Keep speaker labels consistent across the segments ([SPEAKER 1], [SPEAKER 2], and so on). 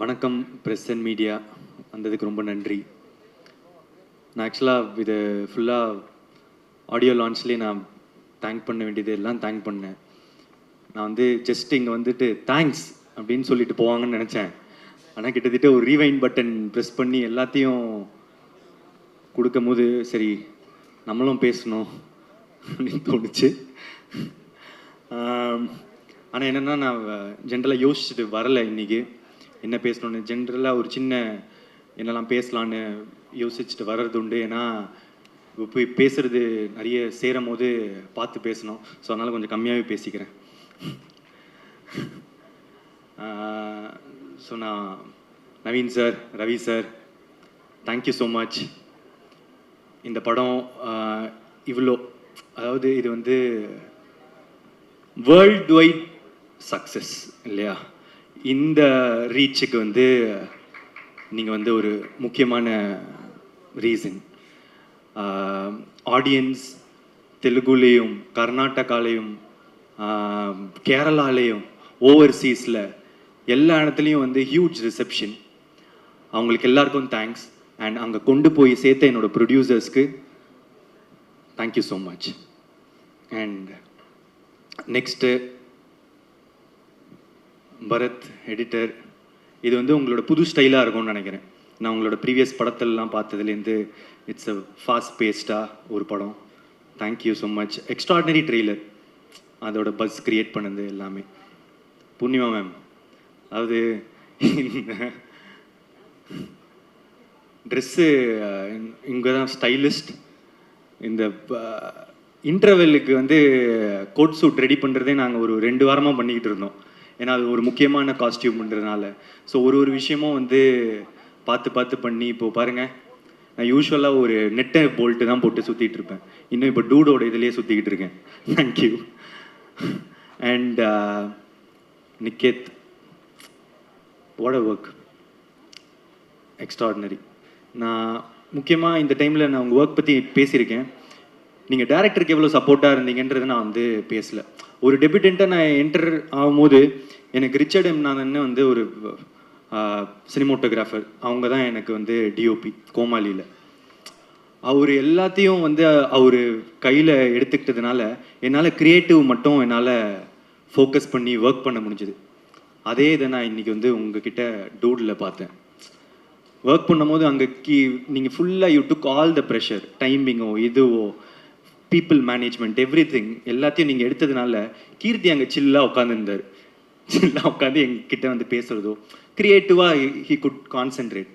[SPEAKER 1] வணக்கம் press and media வந்ததுக்கு ரொம்ப நன்றி. நான் ஆக்சுவலாக இது ஃபுல்லாக ஆடியோ லான்ச்லேயே நான் தேங்க் பண்ண வேண்டியது எல்லாம் தேங்க் பண்ணேன். நான் வந்து ஜஸ்ட் இங்கே வந்துட்டு தேங்க்ஸ் அப்படின்னு சொல்லிட்டு போவாங்கன்னு நினச்சேன். ஆனால் கிட்டத்தட்ட ஒரு ரீவைண்ட் பட்டன் ப்ரெஸ் பண்ணி எல்லாத்தையும் கொடுக்கும் போது சரி நம்மளும் பேசணும் அப்படின்னு தோணுச்சு. ஆனால் என்னென்னா நான் ஜென்ரலாக யோசிச்சுட்டு வரலை இன்றைக்கி என்ன பேசணுன்னு. ஜென்ரலாக ஒரு சின்ன என்னெல்லாம் பேசலான்னு யோசிச்சுட்டு வர்றது உண்டு. ஏன்னா இப்போ போய் பேசுகிறது நிறைய சேரும் போது பார்த்து பேசணும். ஸோ அதனால் கொஞ்சம் கம்மியாகவே பேசிக்கிறேன். ஸோ நான் Naveen sir, Ravi sir, thank you so much. இந்த படம் இவ்வளோ, அதாவது இது வந்து வேர்ல்டு வைட் சக்ஸஸ் இல்லையா? இந்த ரீச்சுக்கு வந்து நீங்கள் வந்து ஒரு முக்கியமான ரீசன். ஆடியன்ஸ் தெலுங்குலேயும் கர்நாடகாலேயும் கேரளாலேயும் ஓவர்சீஸில் எல்லா இடத்துலையும் வந்து ஹியூஜ் ரிசப்ஷன். அவங்களுக்கு எல்லாருக்கும் தேங்க்ஸ். அண்ட் அங்கே கொண்டு போய் சேர்த்த என்னோடய ப்ரொடியூசர்ஸ்க்கு thank you so much. And next Bharath editor, இது வந்து உங்களோட புது ஸ்டைலாக இருக்கும்னு நினைக்கிறேன். நான் உங்களோட ப்ரீவியஸ் படத்திலலாம் பார்த்ததுலேருந்து இட்ஸ் அ ஃபாஸ்ட் பேஸ்டாக ஒரு படம். Thank you so much. Extraordinary trailer, அதோட பஸ் க்ரியேட் பண்ணது எல்லாமே. பூர்ணிமா மேம், அதாவது ட்ரெஸ்ஸு இங்கே தான் ஸ்டைலிஸ்ட். இந்த இன்டர்வெல்லுக்கு வந்து கோட் சூட் ரெடி பண்ணுறதே நாங்கள் ஒரு 2 வாரமாக பண்ணிக்கிட்டு இருந்தோம். ஏன்னா அது ஒரு முக்கியமான காஸ்டியூம்ன்றதுனால. ஸோ ஒரு விஷயமும் வந்து பார்த்து பார்த்து பண்ணி இப்போது பாருங்கள், நான் யூஸ்வலாக ஒரு நெட்டை போல்ட்டு தான் போட்டு சுற்றிட்டு இருப்பேன். இன்னும் இப்போ டூடோட இதிலே சுற்றிக்கிட்டு இருக்கேன். Thank you. And Niket, what a work, extraordinary. நான் முக்கியமாக இந்த டைமில் நான் உங்கள் ஒர்க் பற்றி பேசியிருக்கேன். நீங்கள் டேரக்டருக்கு எவ்வளோ சப்போர்ட்டாக இருந்தீங்கன்றதை நான் வந்து பேசலை. ஒரு டெபியூட்டண்ட்டாக நான் என்டர் ஆகும்போது எனக்கு ரிச்சர்ட் எம் நாதன்னு வந்து ஒரு சினிமோட்டோகிராஃபர், அவங்க தான் எனக்கு வந்து டிஓபி கோமாளியில். அவர் எல்லாத்தையும் வந்து அவர் கையில் எடுத்துக்கிட்டதுனால என்னால் க்ரியேட்டிவ் மட்டும் என்னால் ஃபோக்கஸ் பண்ணி ஒர்க் பண்ண முடிஞ்சுது. அதே இதை நான் இன்றைக்கி வந்து உங்ககிட்ட டூடில் பார்த்தேன். ஒர்க் பண்ணும்போது அங்கே நீங்கள் ஃபுல்லாக you took all the pressure, டைமிங்கோ இதுவோ பீப்புள் மேனேஜ்மெண்ட் எவ்ரிதிங் எல்லாத்தையும் நீங்கள் எடுத்ததுனால கீர்த்தி அங்கே சில்லாக உட்காந்துருந்தார். சில்லாக உட்காந்து எங்ககிட்ட வந்து பேசுகிறதோ க்ரியேட்டிவாக ஹி குட் கான்சென்ட்ரேட்.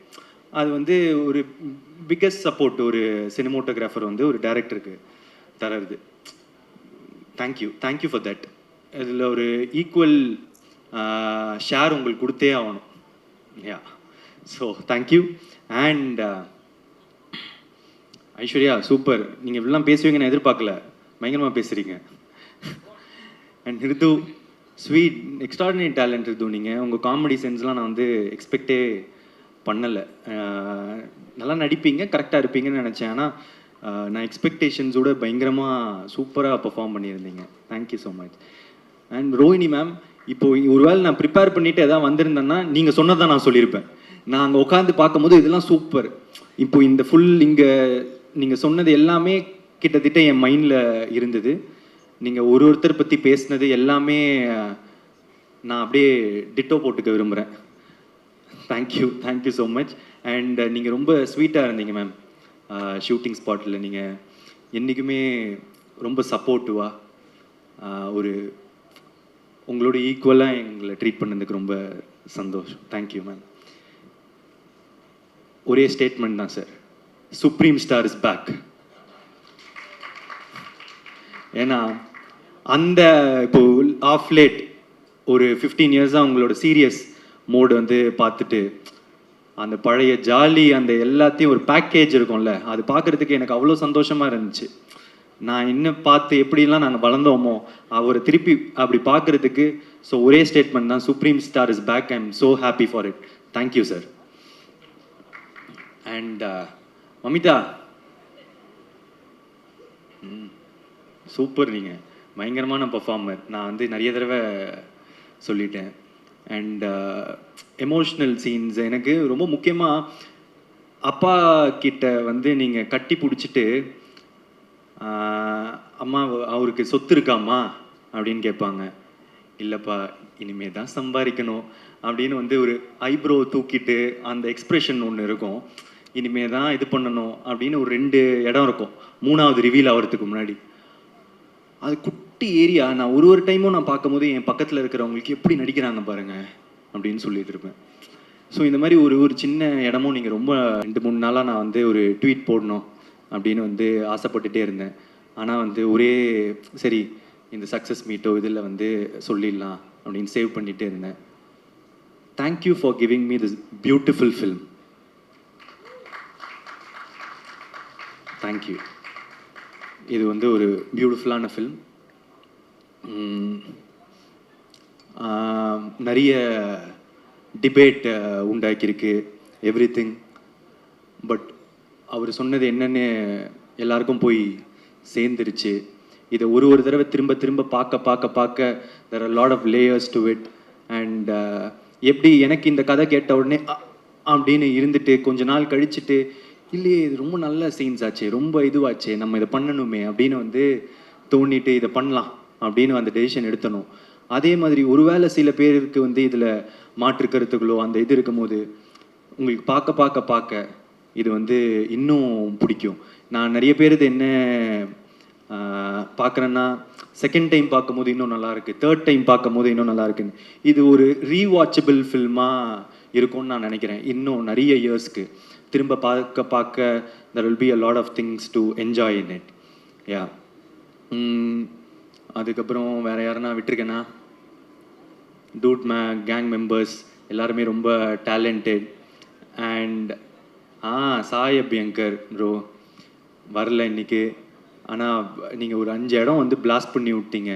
[SPEAKER 1] அது வந்து ஒரு பிக்கஸ்ட் சப்போர்ட் ஒரு சினிமோட்டோகிராஃபர் வந்து ஒரு டைரக்டருக்கு தரது. Thank you, thank you for that. இதில் ஒரு ஈக்குவல் ஷேர் உங்களுக்கு கொடுத்தே ஆகணும். Yeah, so thank you. And Aishwarya, super. நீங்கள் இப்படிலாம் பேசுவீங்க நான் எதிர்பார்க்கல, பயங்கரமாக பேசுகிறீங்க. And Ritu, sweet, extraordinary talent Ritu. நீங்கள் உங்கள் காமெடி சென்ஸ்லாம் நான் வந்து எக்ஸ்பெக்டே பண்ணலை. நல்லா நடிப்பீங்க, கரெக்டாக இருப்பீங்கன்னு நினச்சேன். ஆனால் நான் எக்ஸ்பெக்டேஷன்ஸோட பயங்கரமாக சூப்பராக பர்ஃபார்ம் பண்ணியிருந்தீங்க. Thank you so much. And Rohini ma'am, இப்போது ஒருவேளை நான் ப்ரிப்பேர் பண்ணிவிட்டு எதாவது வந்திருந்தேன்னா நீங்கள் சொன்னதான் நான் சொல்லியிருப்பேன். நான் அங்கே உட்காந்து பார்க்கும்போது இதெல்லாம் சூப்பர். இப்போ இந்த ஃபுல் இங்கே நீங்கள் சொன்னது எல்லாமே கிட்டத்தட்ட என் மைண்டில் இருந்தது. நீங்கள் ஒருத்தர் பற்றி பேசினது எல்லாமே நான் அப்படியே டிட்டோ போட்டுக்க விரும்புகிறேன். Thank you, thank you so much. And நீங்கள் ரொம்ப ஸ்வீட்டாக இருந்தீங்க மேம். ஷூட்டிங் ஸ்பாட்டில் நீங்கள் என்றைக்குமே ரொம்ப சப்போர்ட்டிவாக ஒரு உங்களோட ஈக்குவலாக எங்களை ட்ரீட் பண்ணதுக்கு ரொம்ப சந்தோஷம். Thank you ma'am. ஒரே ஸ்டேட்மெண்ட் தான் sir, supreme star is back. ஏன்னா அந்த இப்போ ஆஃப் லேட் ஒரு 15 இயர்ஸாக உங்களோட சீரியஸ் மோடு வந்து பார்த்துட்டு அந்த பழைய ஜாலி அந்த எல்லாத்தையும் ஒரு பேக்கேஜ் இருக்கும்ல, அது பார்க்குறதுக்கு எனக்கு அவ்வளோ சந்தோஷமாக இருந்துச்சு. நான் இன்னும் பார்த்து எப்படிலாம் நாங்கள் வளர்ந்தோமோ அவரை திருப்பி அப்படி பார்க்குறதுக்கு. ஸோ ஒரே ஸ்டேட்மெண்ட் தான், supreme star is back. I am so happy for it. Thank you sir. And Mamitha, super. நீங்கள் பயங்கரமான பர்ஃபார்மர். நான் வந்து நிறைய தடவை சொல்லிட்டேன். And emotional scenes. எனக்கு ரொம்ப முக்கியமாக அப்பா கிட்ட வந்து நீங்கள் கட்டி பிடிச்சிட்டு அம்மா அவருக்கு சொத்து இருக்காம்மா அப்படின்னு கேட்பாங்க. இல்லைப்பா இனிமே தான் சம்பாதிக்கணும் அப்படின்னு வந்து ஒரு ஐப்ரோ தூக்கிட்டு அந்த எக்ஸ்ப்ரெஷன் ஒன்று இருக்கும். இனிமே தான் இது பண்ணணும் அப்படின்னு ஒரு 2 இடம் இருக்கும் 3வது ரிவீல் ஆகிறதுக்கு முன்னாடி. அது குட்டி ஏரியா. நான் ஒரு டைமும் நான் பார்க்கும்போது என் பக்கத்தில் இருக்கிறவங்களுக்கு எப்படி நடிக்கிறாங்க பாருங்க அப்படின்னு சொல்லிட்டு இருப்பேன். ஸோ இந்த மாதிரி ஒரு சின்ன இடமும் நீங்கள் ரொம்ப 2-3 நாளாக நான் வந்து ஒரு ட்வீட் போடணும் அப்படின்னு வந்து ஆசைப்பட்டுட்டே இருந்தேன். ஆனால் வந்து ஒரே சரி இந்த சக்ஸஸ் மீட்டோ இதில் வந்து சொல்லிடலாம் அப்படின்னு சேவ் பண்ணிகிட்டே இருந்தேன். Thank you for giving me this beautiful film. Thank you. இது வந்து ஒரு பியூட்டிஃபுல்லான ஃபில்ம். நிறைய டிபேட் உண்டாக்கியிருக்கு எவ்ரி திங். பட் அவர் சொன்னது என்னென்னு எல்லாருக்கும் போய் சேர்ந்துருச்சு. இதை ஒரு தடவை திரும்ப பார்க்க there are a lot of layers to it. And எப்படி எனக்கு இந்த கதை கேட்ட உடனே அப்படின்னு இருந்துட்டு கொஞ்ச நாள் கழிச்சுட்டு இல்லையே இது ரொம்ப நல்ல சீன்ஸ் ஆச்சு, ரொம்ப இதுவாச்சே, நம்ம இதை பண்ணணுமே அப்படின்னு வந்து தோண்டிட்டு இதை பண்ணலாம் அப்படின்னு அந்த டெசிஷன் எடுத்தணும். அதே மாதிரி ஒருவேளை சில பேருக்கு வந்து இதில் மாற்று கருத்துக்களோ அந்த இது இருக்கும்போது உங்களுக்கு பார்க்க இது வந்து இன்னும் பிடிக்கும். நான் நிறைய பேர் இது என்ன பார்க்குறேன்னா செகண்ட் டைம் பார்க்கும்போது இன்னும் நல்லாயிருக்கு, தேர்ட் டைம் பார்க்கும்போது இன்னும் நல்லா இருக்குன்னு. இது ஒரு ரீவாட்சபிள் ஃபில்மாக இருக்கும்னு நான் நினைக்கிறேன். இன்னும் நிறைய இயர்ஸ்க்கு திரும்ப பார்க்க there will be a lot of things to enjoy in it. யா. அதுக்கப்புறம் வேறு யாருன்னா விட்டுருக்கேன்னா டூட் கேங் மெம்பர்ஸ் எல்லாருமே ரொம்ப talented. And Sai Abhyankar bro வரல இன்னைக்கு. ஆனால் நீங்கள் ஒரு 5 இடம் வந்து பிளாஸ்ட் பண்ணி விட்டீங்க.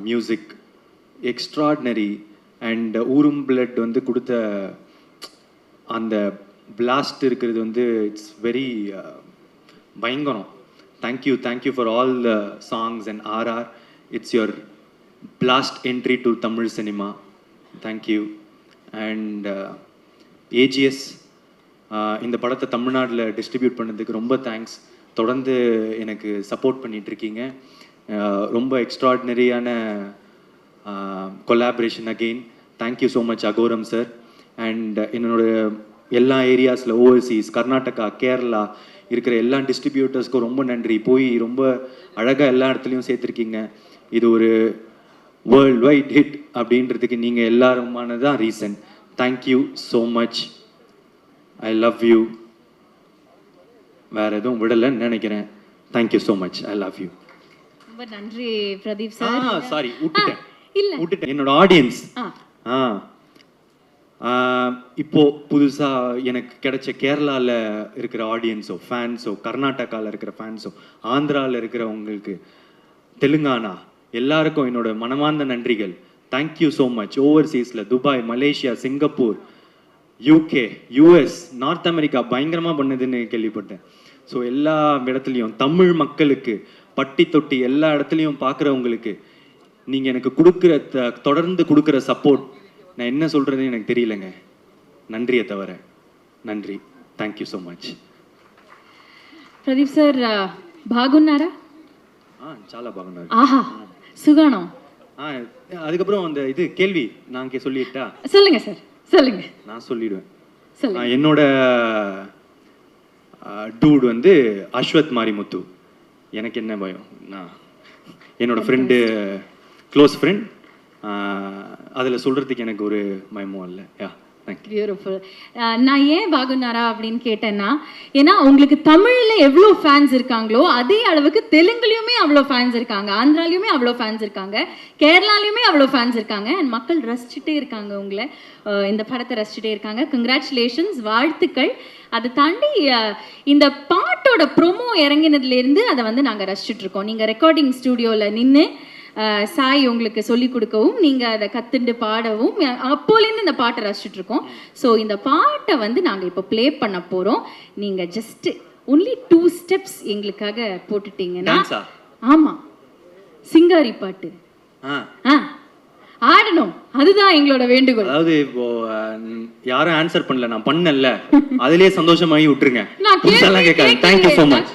[SPEAKER 1] Music extraordinary. அண்ட் ஊரும் பிளட் வந்து கொடுத்த அந்த பிளாஸ்ட் இருக்கிறது வந்து இட்ஸ் வெரி பயங்கரம். Thank you for all the songs and RR. It's your blast entry to Tamil cinema. Thank you. And AGS இந்த படத்தை தமிழ்நாட்டில் டிஸ்ட்ரிபியூட் பண்ணதுக்கு ரொம்ப தேங்க்ஸ். தொடர்ந்து எனக்கு சப்போர்ட் பண்ணிகிட்ருக்கீங்க. ரொம்ப எக்ஸ்ட்ராடினரியான collaboration again. Thank you so much Agoram sir. And என்னோட எல்லா ஏரியாஸில் ஓவர்சீஸ் கர்நாடகா கேரளா இருக்கிற எல்லா டிஸ்ட்ரிபியூட்டர்ஸ்க்கும் ரொம்ப நன்றி. போய் ரொம்ப அழகாக எல்லா இடத்துலையும் சேர்த்துருக்கீங்க. இது ஒரு வேர்ல்ட் வைட் ஹிட் அப்படின்றதுக்கு நீங்கள் எல்லாருமானதான் reason. Thank you so much. I love you. வேறு எதுவும் விடலைன்னு நினைக்கிறேன். Thank you so much. I love you.
[SPEAKER 2] ரொம்ப நன்றி பிரதீப் சார்.
[SPEAKER 1] சாரி விட்டுட்டேன் என்னோட ஆடியன்ஸ். இப்போ புதுசாக எனக்கு கிடைச்ச கேரளாவில் இருக்கிற ஆடியன்ஸோ ஃபேன்ஸோ கர்நாடகாவில் இருக்கிற ஃபேன்ஸோ ஆந்திராவில் இருக்கிறவங்களுக்கு தெலுங்கானா எல்லாருக்கும் என்னோட மனமார்ந்த நன்றிகள். Thank you so much. ஓவர்சீஸில் Dubai Malaysia Singapore UK US North America பயங்கரமாக பண்ணுதுன்னு கேள்விப்பட்டேன். ஸோ எல்லா இடத்துலையும் தமிழ் மக்களுக்கு பட்டி தொட்டி எல்லா இடத்துலையும் பார்க்குறவங்களுக்கு நீங்கள் எனக்கு கொடுக்குற தொடர்ந்து கொடுக்குற சப்போர்ட் நான் என்ன சொல்கிறதுன்னு எனக்கு தெரியலங்க. நன்றியை தவிர நன்றி. Thank you so much.
[SPEAKER 2] Pradeep sir బాగున్నారా?
[SPEAKER 1] చాలా బాగున్నారు.
[SPEAKER 2] ஆஹா சுகானம்.
[SPEAKER 1] அதுக்கப்புறம் அந்த இது கேள்வி நான் சொல்லிட்டா?
[SPEAKER 2] சொல்லுங்க சார் சொல்லுங்க.
[SPEAKER 1] நான் சொல்லிடுவேன். என்னோட டூட் வந்து அஸ்வத் மாரிமுத்து. எனக்கு என்ன பயம், நான் என்னோட ஃப்ரெண்டு க்ளோஸ் ஃப்ரெண்ட். அதில் சொல்கிறதுக்கு எனக்கு ஒரு பயமும் இல்லை. யா
[SPEAKER 2] பியூட்டிஃபுல். நான் ஏன் பாகுனாரா அப்படின்னு கேட்டேன்னா, ஏன்னா உங்களுக்கு தமிழ்ல எவ்வளோ ஃபேன்ஸ் இருக்காங்களோ அதே அளவுக்கு தெலுங்குலையுமே அவ்வளோ ஃபேன்ஸ் இருக்காங்க, ஆந்திராலையுமே அவ்வளோ ஃபேன்ஸ் இருக்காங்க, கேரளாலையுமே அவ்வளோ ஃபேன்ஸ் இருக்காங்க. அண்ட் மக்கள் ரசிச்சுட்டே இருக்காங்க உங்களை, இந்த படத்தை ரசிச்சுட்டே இருக்காங்க. கங்க்ராச்சுலேஷன்ஸ், வாழ்த்துக்கள். அதை தாண்டி இந்த பாட்டோட ப்ரொமோ இறங்கினதுலேருந்து அதை வந்து நாங்கள் ரசிச்சுட்டு இருக்கோம். நீங்கள் ரெக்கார்டிங் ஸ்டூடியோவில் நின்று சாய் உங்களுக்கு சொல்லிக் கொடுக்கவும் நீங்கள் அதை கற்றுண்டு பாடவும் அப்போலேருந்து இந்த பாட்டை ரசிச்சுட்டு இருக்கோம். ஸோ இந்த பாட்டை வந்து நாங்கள் இப்போ ப்ளே பண்ண போகிறோம். நீங்கள் ஜஸ்ட் ஒன்லி 2 ஸ்டெப்ஸ் எங்களுக்காக போட்டுட்டீங்கன்னா. ஆமாம், சிங்காரி பாட்டு. ஆடணும், அதுதான் எங்களோட வேண்டுகோள்.
[SPEAKER 1] அதாவது இப்போ யாரும் ஆன்சர் பண்ணல, நான் பண்ணல, அதுலயே சந்தோஷமாகி விட்டுருங்க.
[SPEAKER 2] நான் கேள்வி
[SPEAKER 1] கேட்கறேன். Thank you so much.